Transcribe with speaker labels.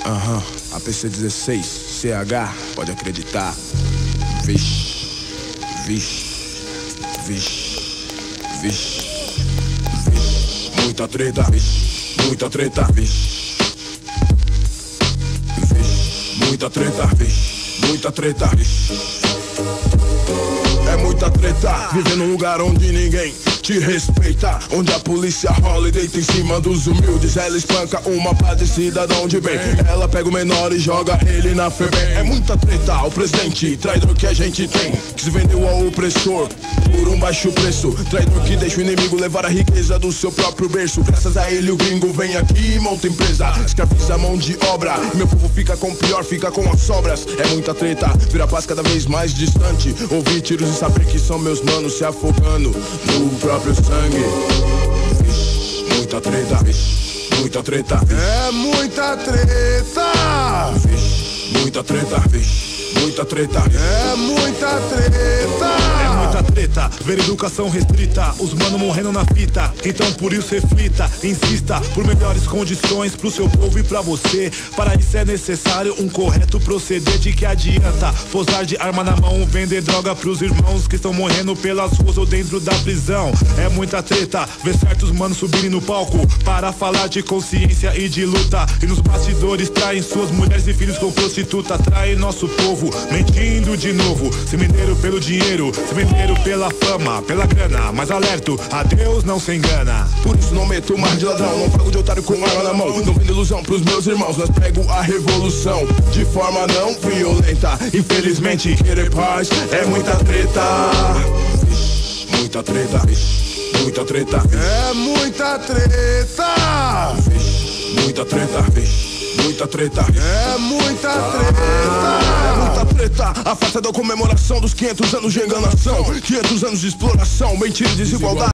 Speaker 1: APC16, CH, pode acreditar. Vixe, vixe, vixe, vixe, vixe. Muita treta, vixe, muita treta, vixe, vixe. Muita treta, vixe, muita treta, vixe. É muita treta, viver num lugar onde ninguém te respeita, onde a polícia rola e deita em cima dos humildes. Ela espanca uma pá de cidadão de bem. Ela pega o menor e joga ele na FEBEM. É muita treta, o presidente, traidor que a gente tem, que se vendeu ao opressor por um baixo preço. Traidor que deixa o inimigo levar a riqueza do seu próprio berço. Graças a ele o gringo vem aqui e monta empresa, escraviza a mão de obra. Meu povo fica com o pior, fica com as sobras. É muita treta, vira paz cada vez mais distante. Ouvir tiros e saber que são meus manos se afogando no próprio sangue. Vixe, muita treta, vixe, muita treta, vixe.
Speaker 2: É muita treta,
Speaker 1: vixe, muita treta, vixe, muita treta, vixe.
Speaker 2: É muita treta,
Speaker 3: é muita treta, ver educação restrita, os manos morrendo na fita. Então por isso reflita, insista por melhores condições pro seu povo e pra você. Para isso é necessário um correto proceder. De que adianta posar de arma na mão, vender droga pros irmãos que estão morrendo pelas ruas ou dentro da prisão. É muita treta, ver certos manos subirem no palco para falar de consciência e de luta, e nos bastidores traem suas mulheres e filhos com prostituta. Traem nosso povo, mentindo de novo, se venderam pelo dinheiro, se venderam pela fama, pela grana. Mas alerto, a Deus não se engana.
Speaker 1: Por isso não meto mais de ladrão, não pago de otário com arma na mão. Não vendo ilusão pros meus irmãos, nós prego a revolução de forma não violenta. Infelizmente querer paz é muita treta, vixe, muita treta, vixe, muita treta, vixe.
Speaker 2: É muita treta,
Speaker 1: vixe, muita treta, vixe, muita treta, vixe.
Speaker 2: É muita treta,
Speaker 1: é muita treta. A festa da comemoração dos 500 anos de enganação, 500 anos de exploração, mentira e desigualdade.